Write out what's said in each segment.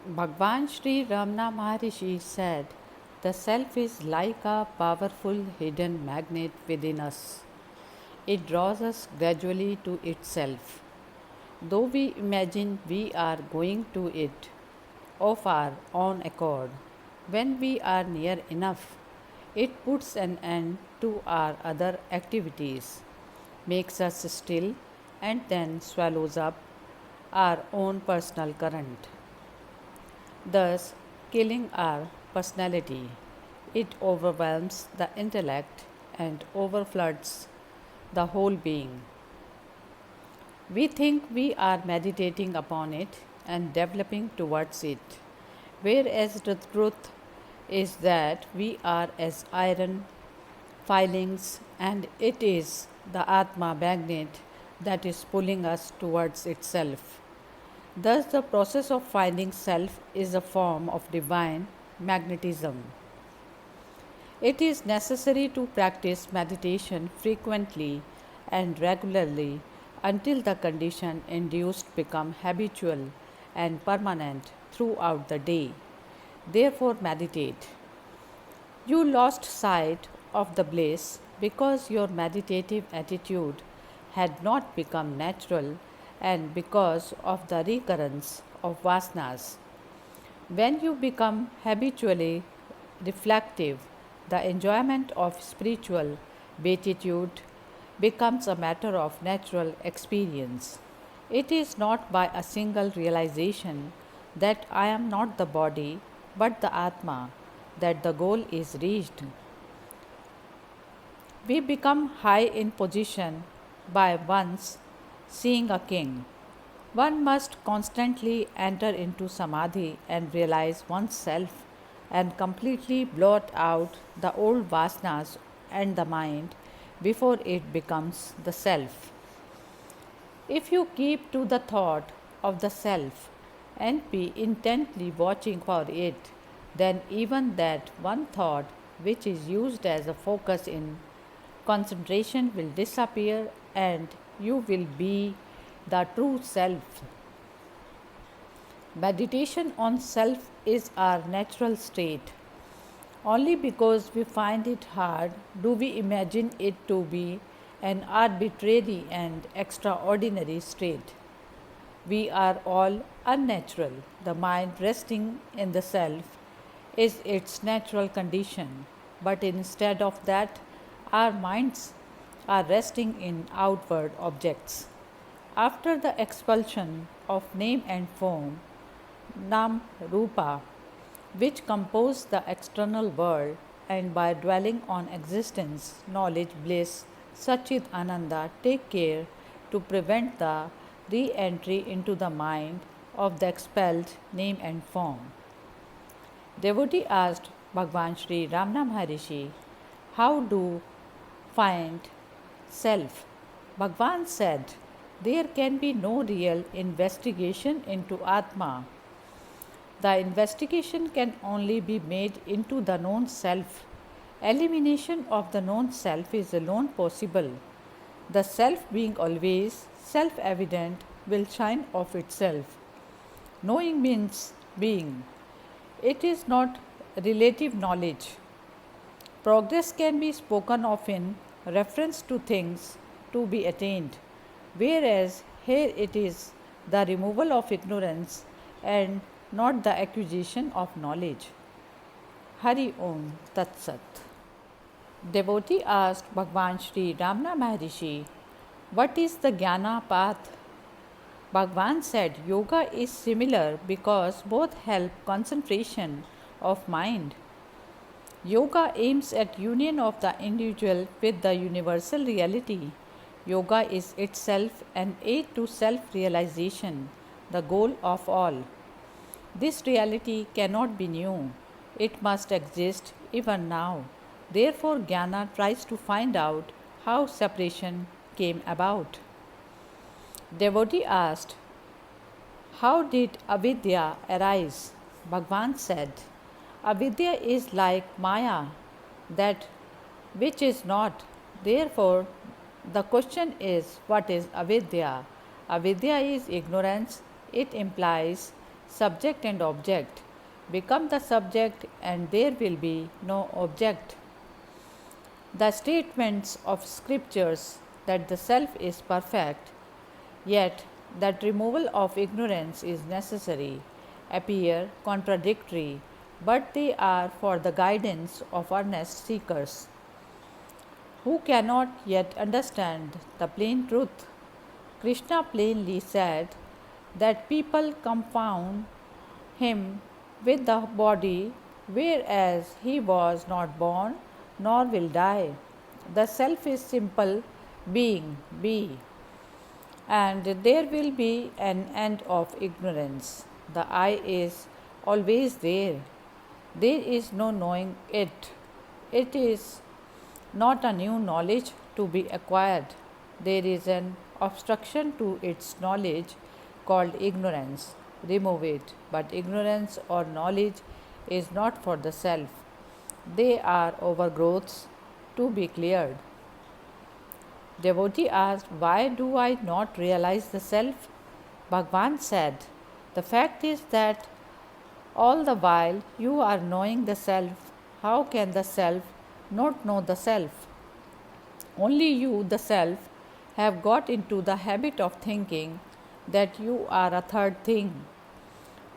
Bhagwan Sri Ramana Maharishi said, "The self is like a powerful hidden magnet within us. It draws us gradually to itself. Though we imagine we are going to it of our own accord, when we are near enough, it puts an end to our other activities, makes us still, and then swallows up our own personal current, thus killing our personality. It overwhelms the intellect and overfloods the whole being. We think we are meditating upon it and developing towards it, whereas the truth is that we are as iron filings and it is the Atma magnet that is pulling us towards itself. Thus, the process of finding self is a form of divine magnetism. It is necessary to practice meditation frequently and regularly until the condition induced become habitual and permanent throughout the day. Therefore, meditate. You lost sight of the bliss because your meditative attitude had not become natural and because of the recurrence of vasanas. When you become habitually reflective, the enjoyment of spiritual beatitude becomes a matter of natural experience. It is not by a single realization that I am not the body but the Atma that the goal is reached. We become high in position by once seeing a king. One must constantly enter into samadhi and realize oneself and completely blot out the old vasanas and the mind before it becomes the self. If you keep to the thought of the self and be intently watching for it, then even that one thought which is used as a focus in concentration will disappear and you will be the true self. Meditation on self is our natural state. Only because we find it hard do we imagine it to be an arbitrary and extraordinary state. We are all unnatural. The mind resting in the self is its natural condition, but instead of that, our minds are resting in outward objects. After the expulsion of name and form, Nam Rupa, which compose the external world, and by dwelling on existence, knowledge, bliss, Sachit Ananda, take care to prevent the re entry into the mind of the expelled name and form. Devotee asked Bhagwan Sri Ramana Maharishi, how do find self? Bhagwan said, there can be no real investigation into Atma. The investigation can only be made into the known self. Elimination of the known self is alone possible. The self being always self evident will shine of itself. Knowing means being. It is not relative knowledge. Progress can be spoken of in reference to things to be attained, whereas here it is the removal of ignorance and not the acquisition of knowledge. Hari Om Tat Sat. Devotee asked Bhagwan Sri Ramana Maharishi, what is the Jnana path? Bhagwan said, yoga is similar because both help concentration of mind. Yoga aims at union of the individual with the universal reality. Yoga is itself an aid to self-realization, the goal of all. This reality cannot be new. It must exist even now. Therefore, Jnana tries to find out how separation came about. Devotee asked, how did avidya arise? Bhagwan said, avidya is like Maya, that which is not. Therefore, the question is, what is avidya? Avidya is ignorance. It implies subject and object. Become the subject, and there will be no object. The statements of scriptures that the self is perfect, yet that removal of ignorance is necessary, appear contradictory, but they are for the guidance of earnest seekers who cannot yet understand the plain truth. Krishna plainly said that people confound him with the body, whereas he was not born nor will die. The self is simple being, be, and there will be an end of ignorance. The I is always there. There is no knowing it. It is not a new knowledge to be acquired. There is an obstruction to its knowledge called ignorance. Remove it. But ignorance or knowledge is not for the self. They are overgrowths to be cleared. Devotee asked, why do I not realize the self? Bhagavan said, the fact is that all the while you are knowing the self, how can the self not know the self? Only you, the self, have got into the habit of thinking that you are a third thing.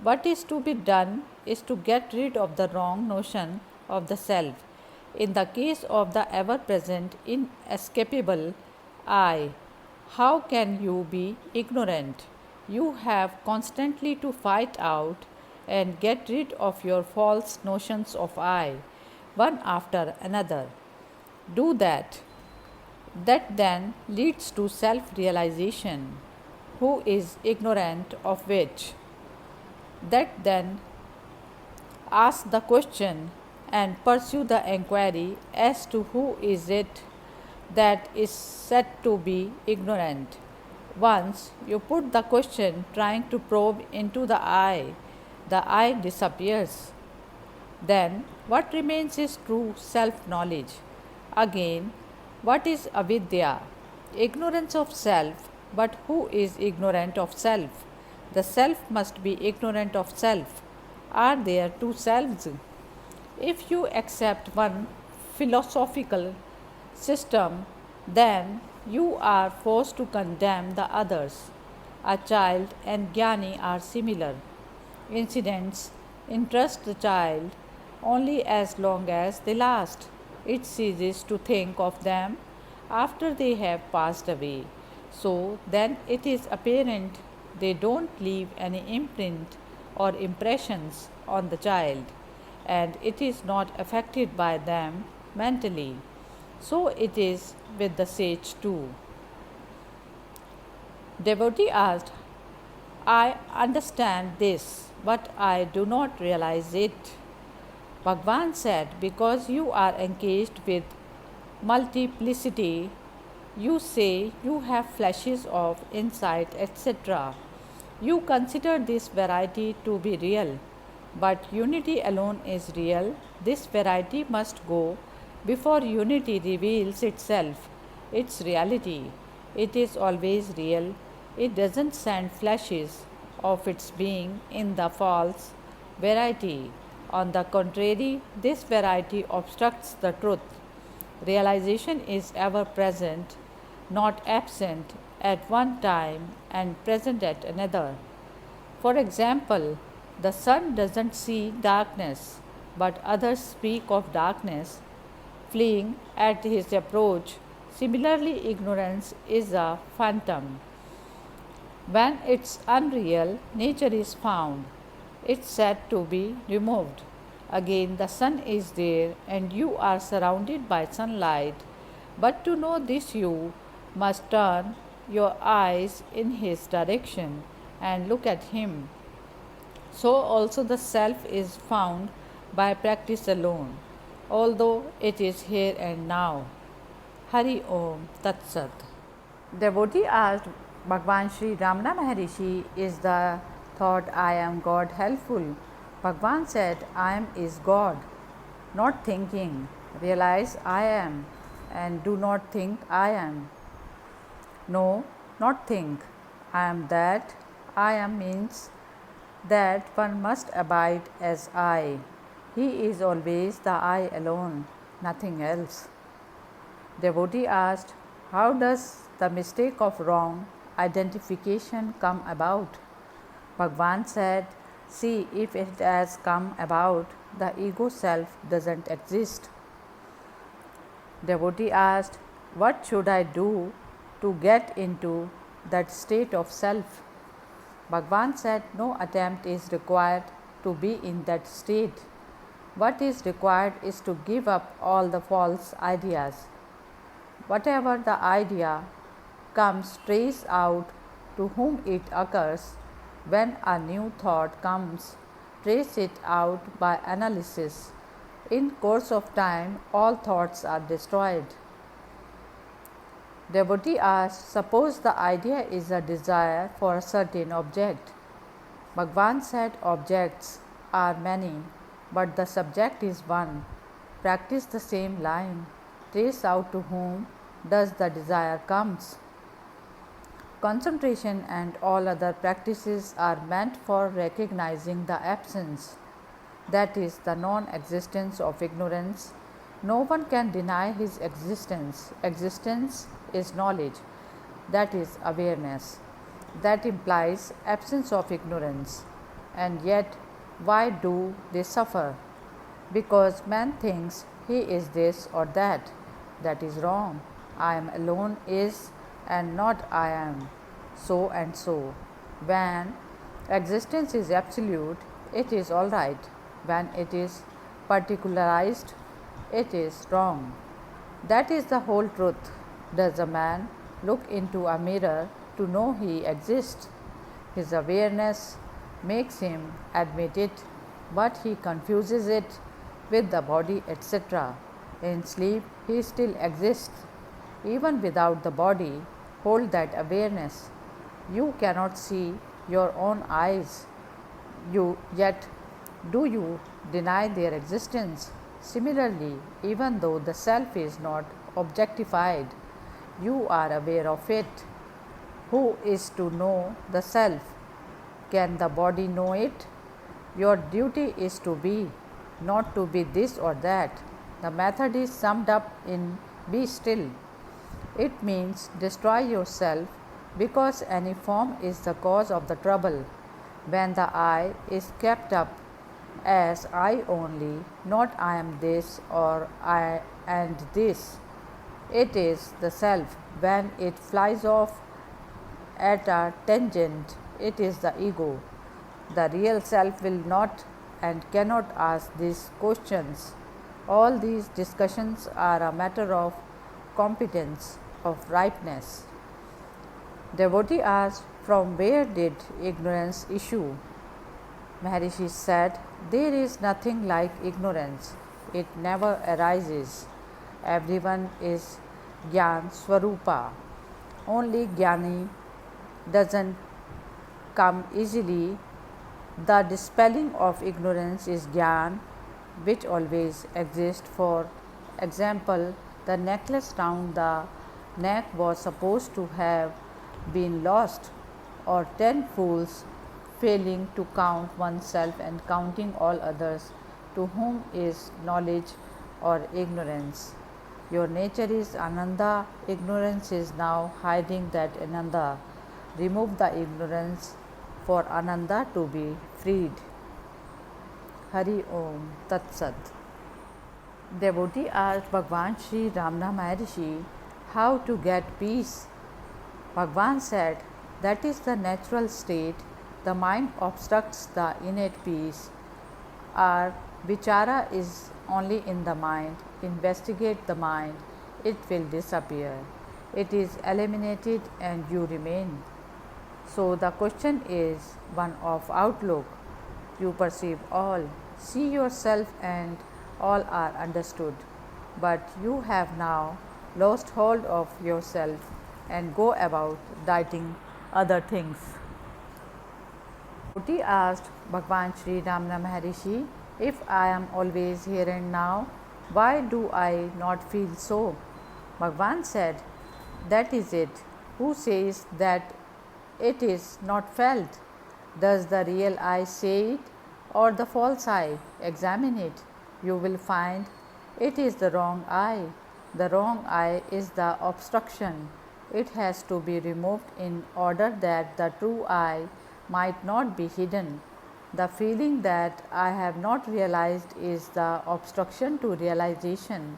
What is to be done is to get rid of the wrong notion of the self. In the case of the ever present, inescapable I, how can you be ignorant? You have constantly to fight out and get rid of your false notions of I, one after another. Do that. That then leads to self realization. Who is ignorant of which? That then ask the question and pursue the inquiry as to who is it that is said to be ignorant. Once you put the question trying to probe into the I disappears. Then what remains is true self knowledge. Again, what is avidya? Ignorance of self. But who is ignorant of self? The self must be ignorant of self. Are there two selves? If you accept one philosophical system, then you are forced to condemn the others. A child and Jnani are similar. Incidents interest the child only as long as they last. It ceases to think of them after they have passed away. So then it is apparent they don't leave any imprint or impressions on the child, and it is not affected by them mentally. So it is with the sage too. Devotee asked, I understand this, but I do not realize it. Bhagavan said, because you are engaged with multiplicity, you say you have flashes of insight, etc. You consider this variety to be real, but unity alone is real. This variety must go before unity reveals itself, its reality. It is always real. It doesn't send flashes of its being in the false variety. On the contrary, this variety obstructs the truth. Realization is ever present, not absent at one time and present at another. For example, the sun doesn't see darkness, but others speak of darkness fleeing at his approach. Similarly, ignorance is a phantom. When it's unreal, nature is found. It's said to be removed. Again, the sun is there and you are surrounded by sunlight. But to know this, you must turn your eyes in his direction and look at him. So also the self is found by practice alone, although it is here and now. Hari Om Tat Sat. Devotee asked Bhagavan Sri Ramana Maharishi, is the thought I am God helpful? Bhagavan said, I am is God, not thinking. Realize I am and do not think I am. No, not think. I am that. I am means that one must abide as I. He is always the I alone, nothing else. Devotee asked, how does the mistake of wrong identification come about? Bhagwan said, see if it has come about, the ego self doesn't exist. Devotee asked, what should I do to get into that state of self? Bhagwan said, no attempt is required to be in that state. What is required is to give up all the false ideas. Whatever the idea comes, trace out to whom it occurs. When a new thought comes, trace it out by analysis. In course of time, all thoughts are destroyed. Devotee asked, suppose the idea is a desire for a certain object. Bhagwan said, objects are many, but the subject is one. Practice the same line. Trace out to whom does the desire comes. Concentration and all other practices are meant for recognizing the absence, that is, the non-existence of ignorance. No one can deny his existence. Existence is knowledge, that is, awareness. That implies absence of ignorance. And yet, why do they suffer? Because man thinks he is this or that. That is wrong. I am alone is and not I am so and so. When existence is absolute, it is all right. When it is particularized, it is wrong. That is the whole truth. Does a man look into a mirror to know he exists? His awareness makes him admit it, but he confuses it with the body, etc. In sleep, he still exists. Even without the body, hold that awareness. You cannot see your own eyes. Yet, do you deny their existence? Similarly, even though the self is not objectified, you are aware of it. Who is to know the self? Can the body know it? Your duty is to be, not to be this or that. The method is summed up in be still. It means destroy yourself because any form is the cause of the trouble. When the I is kept up as I only, not I am this or I and this, it is the self. When it flies off at a tangent, it is the ego. The real self will not and cannot ask these questions. All these discussions are a matter of competence, of ripeness. Devotee asked, from where did ignorance issue? Maharishi said, there is nothing like ignorance. It never arises. Everyone is Gyan Swarupa. Only Gyani doesn't come easily. The dispelling of ignorance is Gyan, which always exists. For example, the necklace round the neck was supposed to have been lost, or 10 fools failing to count oneself and counting all others, to whom is knowledge or ignorance. Your nature is Ananda, ignorance is now hiding that Ananda. Remove the ignorance for Ananda to be freed. Hari Om Tat Sat. Devotee asked Bhagwan Sri Ramana Maharishi how to get peace. Bhagwan said, that is the natural state. The mind obstructs the innate peace. Our vichara is only in the mind. Investigate the mind, it will disappear. It is eliminated and you remain. So the question is one of outlook. You perceive all, see yourself, and all are understood. But you have now lost hold of yourself and go about dieting other things. Devotee asked Bhagwan Sri Ramana Maharishi, if I am always here and now, why do I not feel so? Bhagwan said, that is it. Who says that it is not felt? Does the real I say it or the false I? Examine it. You will find it is the wrong I. The wrong I is the obstruction. It has to be removed in order that the true I might not be hidden. The feeling that I have not realized is the obstruction to realization.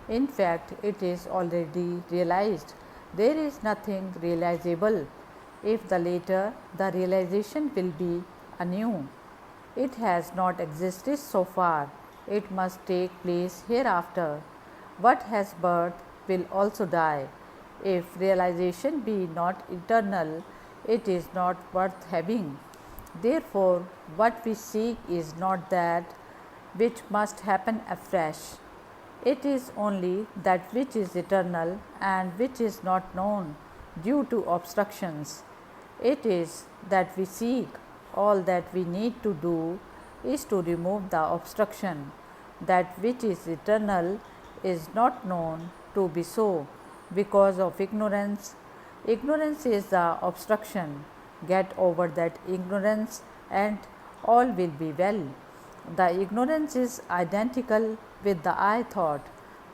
In fact, it is already realized. There is nothing realizable. If the later, the realization will be anew. It has not existed so far. It must take place hereafter. What has birth will also die. If realization be not eternal, it is not worth having. Therefore, what we seek is not that which must happen afresh. It is only that which is eternal and which is not known due to obstructions. It is that we seek. All that we need to do is to remove the obstruction. That which is eternal is not known to be so because of ignorance. Ignorance is the obstruction. Get over that ignorance and all will be well. The ignorance is identical with the I thought.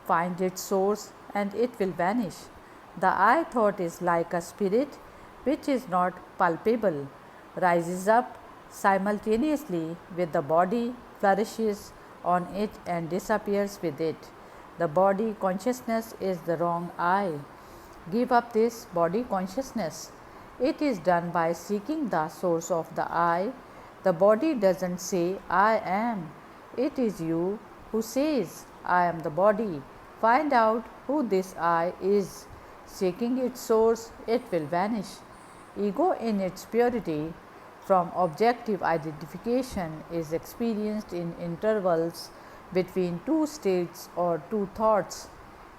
Find its source and it will vanish. The I thought is like a spirit which is not palpable, rises up simultaneously with the body, flourishes on it and disappears with it. The body consciousness is the wrong I. Give up this body consciousness. It is done by seeking the source of the I. The body doesn't say I am. It is you who says I am the body. Find out who this I is. Seeking its source, it will vanish. Ego in its purity from objective identification is experienced in intervals between two states or two thoughts.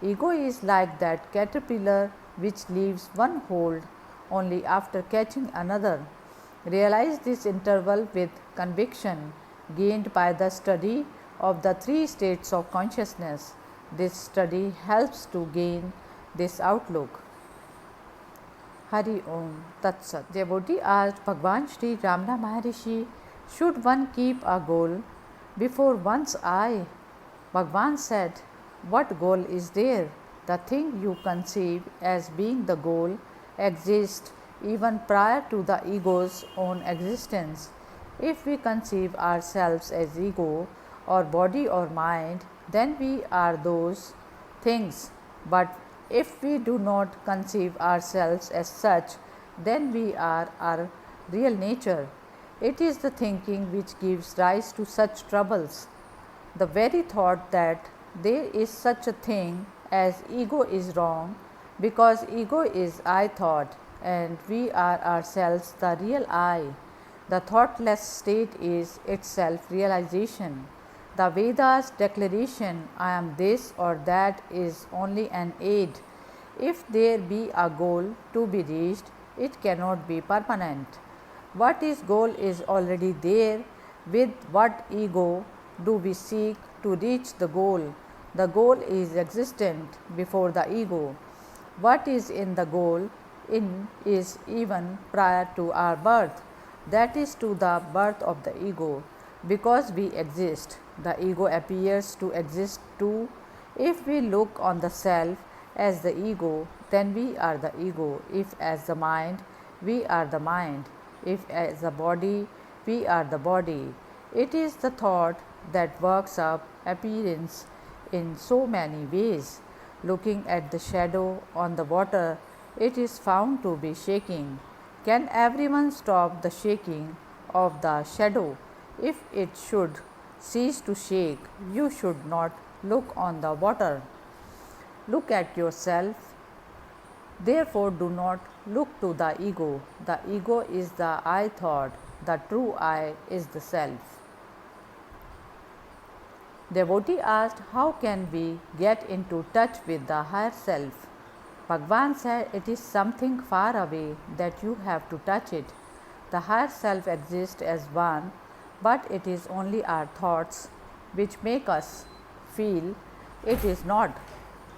Ego is like that caterpillar which leaves one hold only after catching another. Realize this interval with conviction gained by the study of the three states of consciousness. This study helps to gain this outlook. Hari Om Tat Sat. Devotee asked Bhagwan Sri Ramana Maharishi, should one keep a goal before one's eye? Bhagwan said, what goal is there? The thing you conceive as being the goal exists even prior to the ego's own existence. If we conceive ourselves as ego or body or mind, then we are those things. But if we do not conceive ourselves as such, then we are our real nature. It is the thinking which gives rise to such troubles. The very thought that there is such a thing as ego is wrong, because ego is I thought and we are ourselves the real I. The thoughtless state is itself realization. The Veda's declaration, I am this or that, is only an aid. If there be a goal to be reached, it cannot be permanent. What is goal is already there. With what ego do we seek to reach the goal? The goal is existent before the ego. What is in the goal in is even prior to our birth, that is to the birth of the ego. Because we exist, the ego appears to exist too. If we look on the self as the ego, then we are the ego. If as the mind, we are the mind. If as a body, we are the body. It is the thought that works up appearance in so many ways. Looking at the shadow on the water, it is found to be shaking. Can everyone stop the shaking of the shadow? If it should cease to shake, you should not look on the water. Look at yourself. Therefore, do not look to the ego. The ego is the I thought, the true I is the self. Devotee asked, how can we get into touch with the higher self? Bhagwan said, it is something far away that you have to touch it. The higher self exists as one, but it is only our thoughts which make us feel it is not.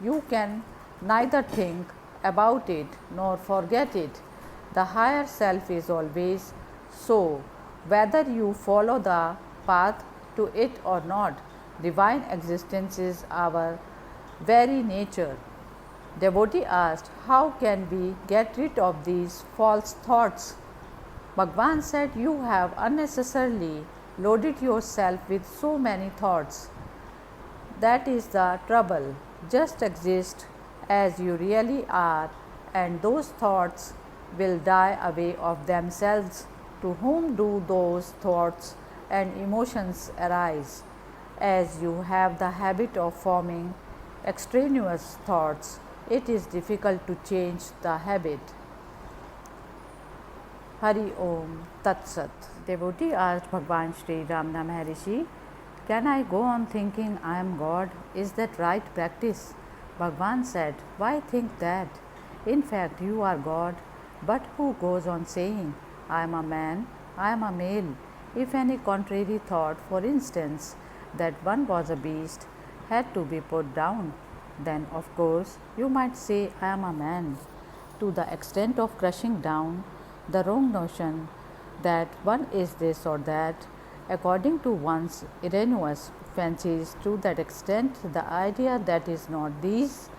You can neither think about it nor forget it. The higher self is always So, whether you follow the path to it or not, divine existence is our very nature. Devotee asked, how can we get rid of these false thoughts? Bhagwan said, you have unnecessarily loaded yourself with so many thoughts. That is the trouble. Just exist as you really are, and those thoughts will die away of themselves. To whom do those thoughts and emotions arise? As you have the habit of forming extraneous thoughts, it is difficult to change the habit. Hari Om Tat Sat. Devotee asked Bhagwan Sri Ramana Maharishi, can I go on thinking I am God? Is that right practice? Bhagwan said, why think that? In fact, you are God. But who goes on saying, I am a man, I am a male? If any contrary thought, for instance, that one was a beast, had to be put down, then of course you might say, I am a man. To the extent of crushing down the wrong notion that one is this or that, according to one's erroneous fancies, to that extent the idea that is not these,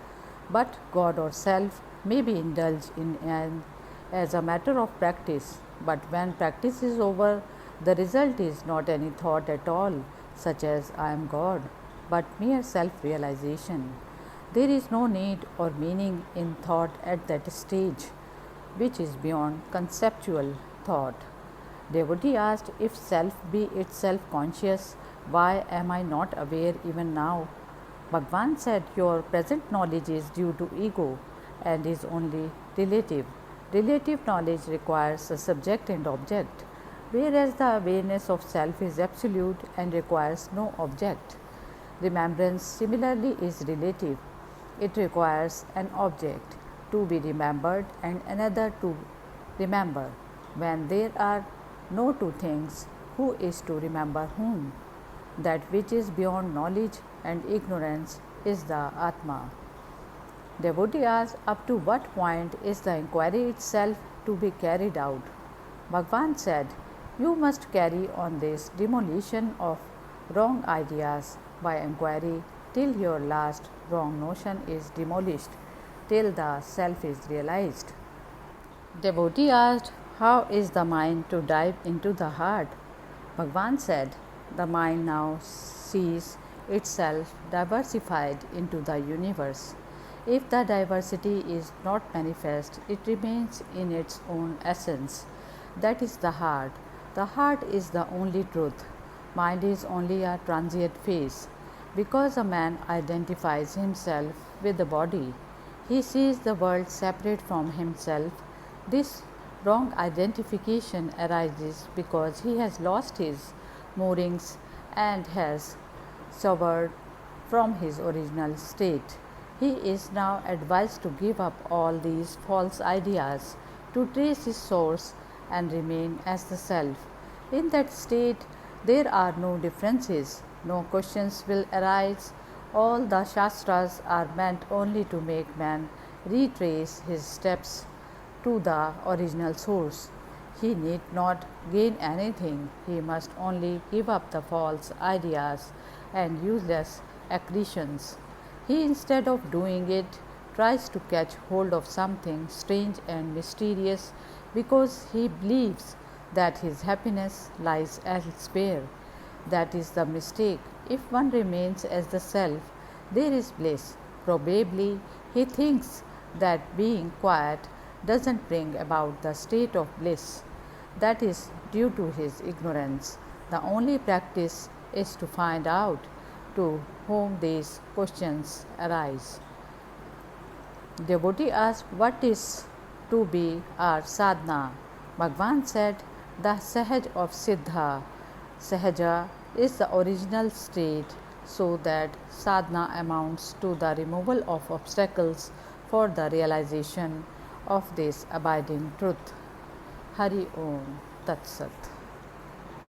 but God or self, may be indulged in as a matter of practice. But when practice is over, the result is not any thought at all, such as I am God, but mere self realization. There is no need or meaning in thought at that stage, which is beyond conceptual thought. Devotee asked, if self be itself conscious, why am I not aware even now? Bhagwan said, your present knowledge is due to ego and is only relative. Relative knowledge requires a subject and object, whereas the awareness of self is absolute and requires no object. Remembrance similarly is relative. It requires an object to be remembered and another to remember. When there are no two things, who is to remember whom? That which is beyond knowledge and ignorance is the Atma. Devotee asked, up to what point is the inquiry itself to be carried out? Bhagwan said, you must carry on this demolition of wrong ideas by inquiry till your last wrong notion is demolished, till the self is realized. Devotee asked, how is the mind to dive into the heart? Bhagwan said, the mind now sees itself diversified into the universe. If the diversity is not manifest, it remains in its own essence. That is the heart. The heart is the only truth. Mind is only a transient phase. Because a man identifies himself with the body, he sees the world separate from himself. This wrong identification arises because he has lost his moorings and has sobered from his original state. He is now advised to give up all these false ideas, to trace his source and remain as the self. In that state, there are no differences, no questions will arise. All the Shastras are meant only to make man retrace his steps to the original source. He need not gain anything, he must only give up the false ideas and useless accretions. He, instead of doing it, tries to catch hold of something strange and mysterious because he believes that his happiness lies elsewhere. That is the mistake. If one remains as the self, there is bliss. Probably he thinks that being quiet doesn't bring about the state of bliss. That is due to his ignorance. The only practice is to find out to whom these questions arise. Devotee asked, what is to be our sadhana? Bhagwan said, the Sahaj of Siddha. Sahaja is the original state, so that sadhana amounts to the removal of obstacles for the realization of this abiding truth. Hari Om Tat Sat.